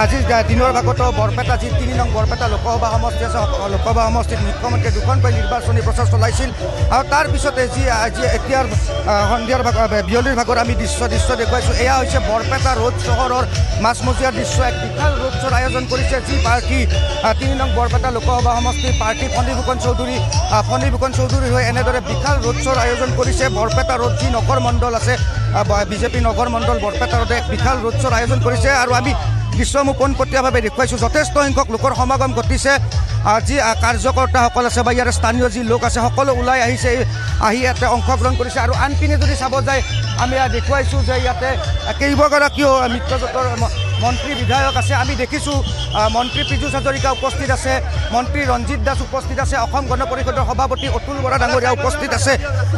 আজি দিনৰ ভাগতো বৰপেটা যি ৩ নং বৰপেটা লোকসভা সমষ্টি আছে লোকসভা সমষ্টিত মুখ্যমন্ত্ৰীয়ে দুখনকৈ নিৰ্বাচনী প্ৰচাৰ চলাইছিল আৰু তাৰ পিছতে যি এতিয়াৰ সন্ধিয়াৰ বিয়লিৰ ভাগত আমি দৃশ্য দেখুৱাইছোঁ এয়া হৈছে বৰপেটা ৰোড চহৰৰ মাজমজিয়াৰ দৃশ্য এক বিশাল ৰোড শ্ব'ৰ আয়োজন কৰিছে যি পাৰ্টি ৩ নং বৰপেটা লোকসভা সমষ্টিৰ পাৰ্টি ফণীভূষণ চৌধুৰী হৈ এনেদৰে বিশাল ৰোড শ্ব'ৰ আয়োজন কৰিছে বৰপেটা ৰোড যি নগৰ মণ্ডল আছে বিজেপি নগৰ মণ্ডল বৰপেটা ৰোডে এক বিশাল ৰোড শ্ব'ৰ আয়োজন কৰিছে আৰু আমি দৃশ্যসমূহ পোনপটীয়াভাৱে দেখুৱাইছোঁ যথেষ্ট সংখ্যক লোকৰ সমাগম ঘটিছে যি কাৰ্যকৰ্তাসকল আছে বা ইয়াৰ স্থানীয় যি লোক আছে সকলো ওলাই আহিছে আহি ইয়াতে অংশগ্ৰহণ কৰিছে আৰু আনপিনে যদি চাব যায় আমি দেখুৱাইছোঁ যে ইয়াতে কেইবাগৰাকীও মিত্ৰজোঁটৰ মন্ত্ৰী বিধায়ক আছে আমি দেখিছোঁ মন্ত্ৰী পীযুষ হাজৰিকা উপস্থিত আছে মন্ত্ৰী ৰঞ্জিত দাস উপস্থিত আছে অসম গণ পৰিষদৰ সভাপতি অতুল বৰা ডাঙৰীয়া উপস্থিত আছে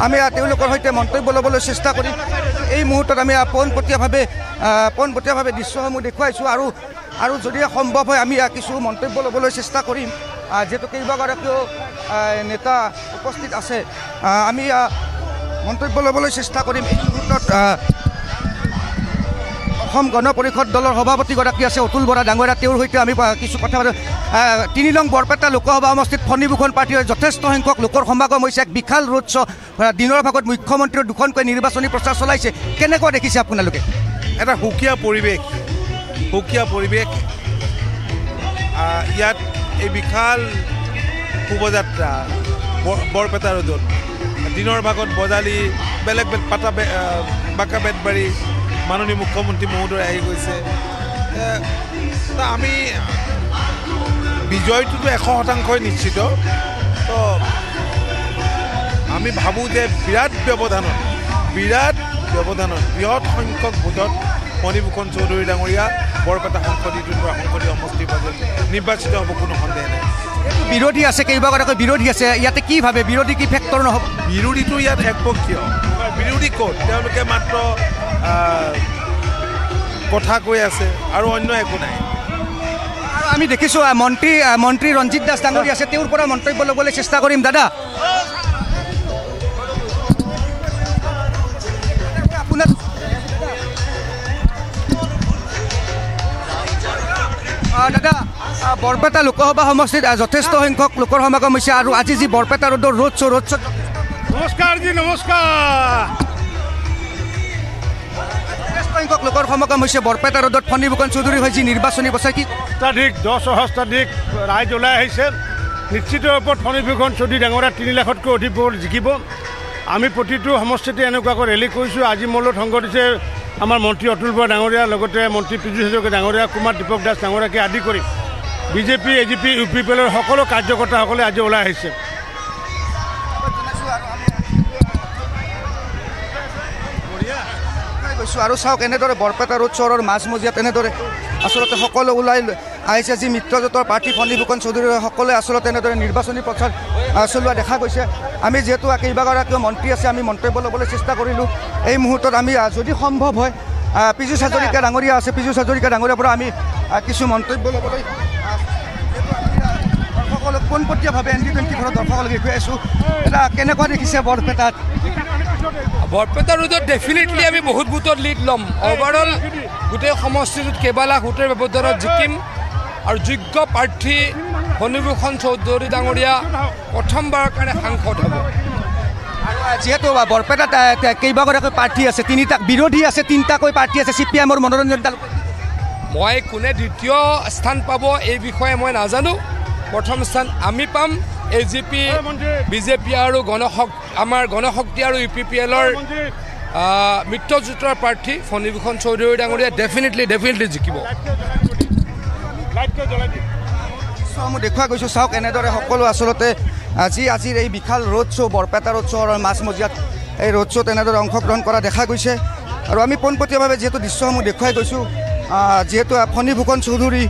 আমি তেওঁলোকৰ সৈতে মন্তব্য ল'বলৈ চেষ্টা কৰিম এই মুহূৰ্তত আমি পোনপটীয়াভাৱে দৃশ্যসমূহ দেখুৱাইছোঁ আৰু যদি সম্ভৱ হয় আমি কিছু মন্তব্য ল'বলৈ চেষ্টা কৰিম যিহেতু কেইবাগৰাকীও নেতা উপস্থিত আছে আমি মন্তব্য ল'বলৈ চেষ্টা কৰিম এই মুহূৰ্তত অসম গণ পৰিষদ দলৰ সভাপতিগৰাকী আছে অতুল বৰা ডাঙৰীয়া তেওঁৰ সৈতে আমি কিছু কথা পাতোঁ ৩ নং বৰপেটা লোকসভা সমষ্টিত ফণীভূষণ পাৰ্টীৰ যথেষ্ট সংখ্যক লোকৰ সমাগম হৈছে এক বিশাল ৰোড শ্ব' দিনৰ ভাগত মুখ্যমন্ত্ৰীৰ দুখনকৈ নিৰ্বাচনী প্ৰচাৰ চলাইছে কেনেকুৱা দেখিছে আপোনালোকে এটা সুকীয়া পৰিৱেশ ইয়াত এই বিশাল শোভাযাত্ৰা বৰপেটা ৰোডত দিনৰ ভাগত বজালি বেলেগ বাঁকা বেতবাৰী মাননীয় মুখ্যমন্ত্ৰী মহোদয় আহি গৈছে আমি বিজয়টোতো 100% নিশ্চিত তো আমি ভাবোঁ যে বিৰাট ব্যৱধানত বৃহৎ সংখ্যক ভোটত ফণীভূষণ চৌধুৰী ডাঙৰীয়া বৰপেটা সংসদীয় সমষ্টিৰ মাজত নিৰ্বাচিত হ'ব কোনো সন্দেহ নাই বিৰোধী আছে কেইবাগৰাকী বিৰোধী আছে ইয়াতে কি ভাবে বিৰোধী কি ফেক্টৰ নহ'ব বিৰোধীটো ইয়াত একপক্ষীয় বিৰোধী ক'ত তেওঁলোকে মাত্ৰ কথা কৈ আছে আৰু অন্য একো নাই আৰু আমি দেখিছোঁ মন্ত্ৰী ৰঞ্জিত দাস ডাঙৰীয়া আছে তেওঁৰ পৰা মন্তব্য ল'বলৈ চেষ্টা কৰিম দাদা আপোনাৰ দাদা বৰপেটা লোকসভা সমষ্টিত যথেষ্ট সংখ্যক লোকৰ সমাগম হৈছে আৰু আজি যি বৰপেটা ৰোডৰ ৰোড শ্ব' নমস্কাৰ সংখ্যক লোকৰ সমাগম হৈছে বৰপেটা ৰোডত ফণীভূষণ চৌধুৰী হৈ যি নিৰ্বাচনী প্ৰচাৰ কি অত্যাধিক 10 সহস্ৰাধিক ৰাইজ ওলাই আহিছে নিশ্চিত ৰূপত ফণীভূষণ চৌধুৰী ডাঙৰীয়া 3 লাখতকৈ অধিক ভোট জিকিব আমি প্ৰতিটো সমষ্টিতে এনেকুৱাকৈ ৰেলী কৰিছোঁ আজি মূলত সংগ দিছে আমাৰ মন্ত্ৰী অতুল বৰা ডাঙৰীয়া লগতে মন্ত্ৰী পীযুষ হাজৰিকা ডাঙৰীয়া কুমাৰ দীপক দাস ডাঙৰীয়াকে আদি কৰি বিজেপি এজিপি UPPৰ সকলো কাৰ্যকৰ্তাসকলে আজি ওলাই আহিছে আৰু চাওক এনেদৰে বৰপেটা ৰোড চহৰৰ মাজমজিয়াত এনেদৰে আচলতে সকলো ওলাই আহিছে যি মিত্ৰজোঁটৰ পাৰ্টি ফণীভূষণ চৌধুৰী সকলোৱে আচলতে এনেদৰে নিৰ্বাচনী প্ৰচাৰ চলোৱা দেখা গৈছে আমি যিহেতু কেইবাগৰাকীও মন্ত্ৰী আছে আমি মন্তব্য ল'বলৈ চেষ্টা কৰিলোঁ এই মুহূৰ্তত আমি যদি সম্ভৱ হয় পীযুষ হাজৰিকা ডাঙৰীয়া আছে পীযুষ হাজৰিকা ডাঙৰীয়াৰ পৰা আমি কিছু মন্তব্য ল'বলৈ দৰ্শকসকলক পোনপটীয়াভাৱে ND20 ঘৰত দৰ্শকসকলক দেখুৱাই আছোঁ এটা কেনেকুৱা দেখিছে বৰপেটা ৰোডত ডেফিনেটলি আমি বহুত ভোটত লিড ল'ম অভাৰঅল গোটেই সমষ্টিটোত কেইবা লাখ ভোটৰ ব্যৱধানত জিকিম আৰু যোগ্য প্ৰাৰ্থী ফণীভূষণ চৌধুৰী ডাঙৰীয়া প্ৰথমবাৰৰ কাৰণে সাংসদ হ'ব যিহেতু বৰপেটাত কেইবাগৰাকী প্ৰাৰ্থী আছে বিৰোধী আছে 3টাকৈ প্ৰাৰ্থী আছে CPIMৰ মনোৰঞ্জন মই কোনে দ্বিতীয় স্থান পাব এই বিষয়ে মই নাজানো প্ৰথম স্থান আমি পাম এজিপি বিজেপি আৰু আমাৰ গণশক্তি আৰু UPPLৰ মিত্ৰজোঁটৰ প্ৰাৰ্থী ফণীভূষণ চৌধুৰী ডাঙৰীয়া ডেফিনেটলি জিকিব মই দেখুওৱা গৈছোঁ চাওক এনেদৰে সকলো আচলতে আজিৰ এই বিশাল ৰোড শ্ব' বৰপেটা ৰোড শ্ব'ৰ মাজমজিয়াত এই ৰোড শ্ব'ত এনেদৰে অংশগ্ৰহণ কৰা দেখা গৈছে আৰু আমি পোনপটীয়াভাৱে যিহেতু দৃশ্যসমূহ দেখুৱাই গৈছোঁ যিহেতু ফণীভূষণ চৌধুৰী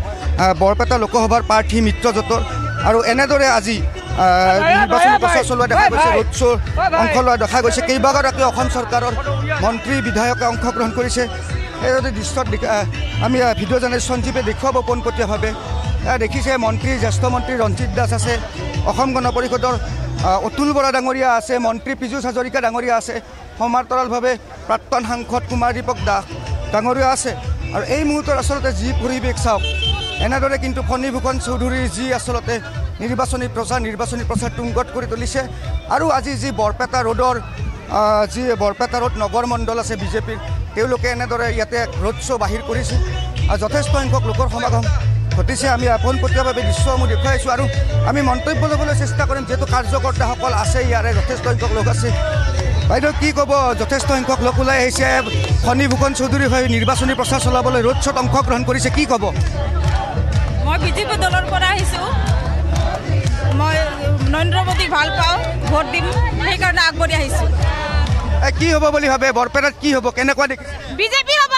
বৰপেটা লোকসভাৰ প্ৰাৰ্থী মিত্ৰজোঁটৰ আৰু এনেদৰে আজি নিৰ্বাচনী প্ৰচাৰ চলোৱা দেখা গৈছে ৰোড শ্ব' অংশ লোৱা দেখা গৈছে কেইবাগৰাকী অসম চৰকাৰৰ মন্ত্ৰী বিধায়কে অংশগ্ৰহণ কৰিছে এই যদি দৃশ্যত আমি ভিডিঅ' জাৰ্নেলিষ্ট সঞ্জীৱে দেখুৱাব পোনপটীয়াভাৱে দেখিছে জ্যেষ্ঠ মন্ত্ৰী ৰঞ্জিত দাস আছে অসম গণ পৰিষদৰ অতুল বৰা ডাঙৰীয়া আছে মন্ত্ৰী পীযুষ হাজৰিকা ডাঙৰীয়া আছে সমান্তৰালভাৱে প্ৰাক্তন সাংসদ কুমাৰ দীপক দাস ডাঙৰীয়া আছে আৰু এই মুহূৰ্তত আচলতে যি পৰিৱেশ চাওক এনেদৰে কিন্তু ফণীভূষণ চৌধুৰীৰ যি আচলতে নিৰ্বাচনী প্ৰচাৰ তুংগত কৰি তুলিছে আৰু আজি যি বৰপেটা ৰোডৰ যি বৰপেটা ৰোড নগৰ মণ্ডল আছে বিজেপিৰ তেওঁলোকে এনেদৰে ইয়াতে ৰোড শ্ব' বাহিৰ কৰিছে আৰু যথেষ্ট সংখ্যক লোকৰ সমাগম ঘটিছে আমি পোনপটীয়াভাৱে দৃশ্যসমূহ দেখুৱাইছোঁ আৰু আমি মন্তব্য ল'বলৈ চেষ্টা কৰিম যিহেতু কাৰ্যকৰ্তাসকল আছে ইয়াৰে যথেষ্ট সংখ্যক লোক আছে বাইদেউ কি ক'ব যথেষ্ট সংখ্যক লোক ওলাই আহিছে ফণীভূষণ চৌধুৰীৰ হৈ নিৰ্বাচনী প্ৰচাৰ চলাবলৈ ৰোড শ্ব'ত অংশগ্ৰহণ কৰিছে কি ক'ব মই বিজেপি দলৰ পৰা আহিছোঁ মই নৰেন্দ্ৰ মোদীক ভাল পাওঁ ভোট দিম সেইকাৰণে আগবাঢ়ি আহিছোঁ কি হ'ব বুলি ভাবে বৰপেটাত কি হ'ব কেনেকুৱা দেখি বিজেপি হ'ব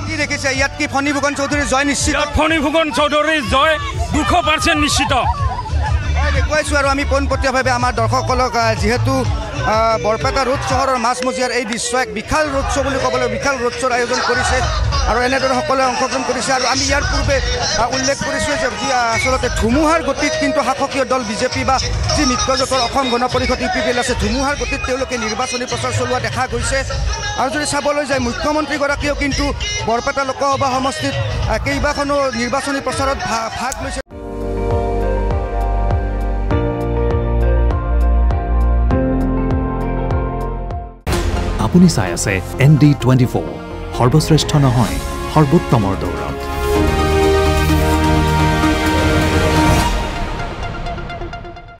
কি দেখিছে ইয়াত কি ফণীভূষণ চৌধুৰীৰ জয় নিশ্চিত ফণীভূষণ চৌধুৰীৰ জয় 200% নিশ্চিত দেখুৱাইছোঁ আৰু আমি পোনপটীয়াভাৱে আমাৰ দৰ্শকসকলক যিহেতু বৰপেটা ৰোড চহৰৰ মাজমজিয়াৰ এই দৃশ্য এক বিশাল ৰোড শ্ব' বুলি ক'বলৈ বিশাল ৰোড শ্ব'ৰ আয়োজন কৰিছে আৰু এনেদৰে সকলোৱে অংশগ্ৰহণ কৰিছে আৰু আমি ইয়াৰ পূৰ্বে উল্লেখ কৰিছোঁ যে যি আচলতে ধুমুহাৰ গতিত কিন্তু শাসকীয় দল বিজেপি বা যি মিত্ৰজোঁটৰ অসম গণ পৰিষদ UPPL আছে ধুমুহাৰ গতিত তেওঁলোকে নিৰ্বাচনী প্ৰচাৰ চলোৱা দেখা গৈছে আৰু যদি চাবলৈ যায় মুখ্যমন্ত্ৰীগৰাকীয়েও কিন্তু বৰপেটা লোকসভা সমষ্টিত কেইবাখনো নিৰ্বাচনী প্ৰচাৰত ভাগ লৈছে আপুনি চাই আছে ND24 সৰ্বশ্ৰেষ্ঠ নহয় সৰ্বোত্তমৰ দৌৰ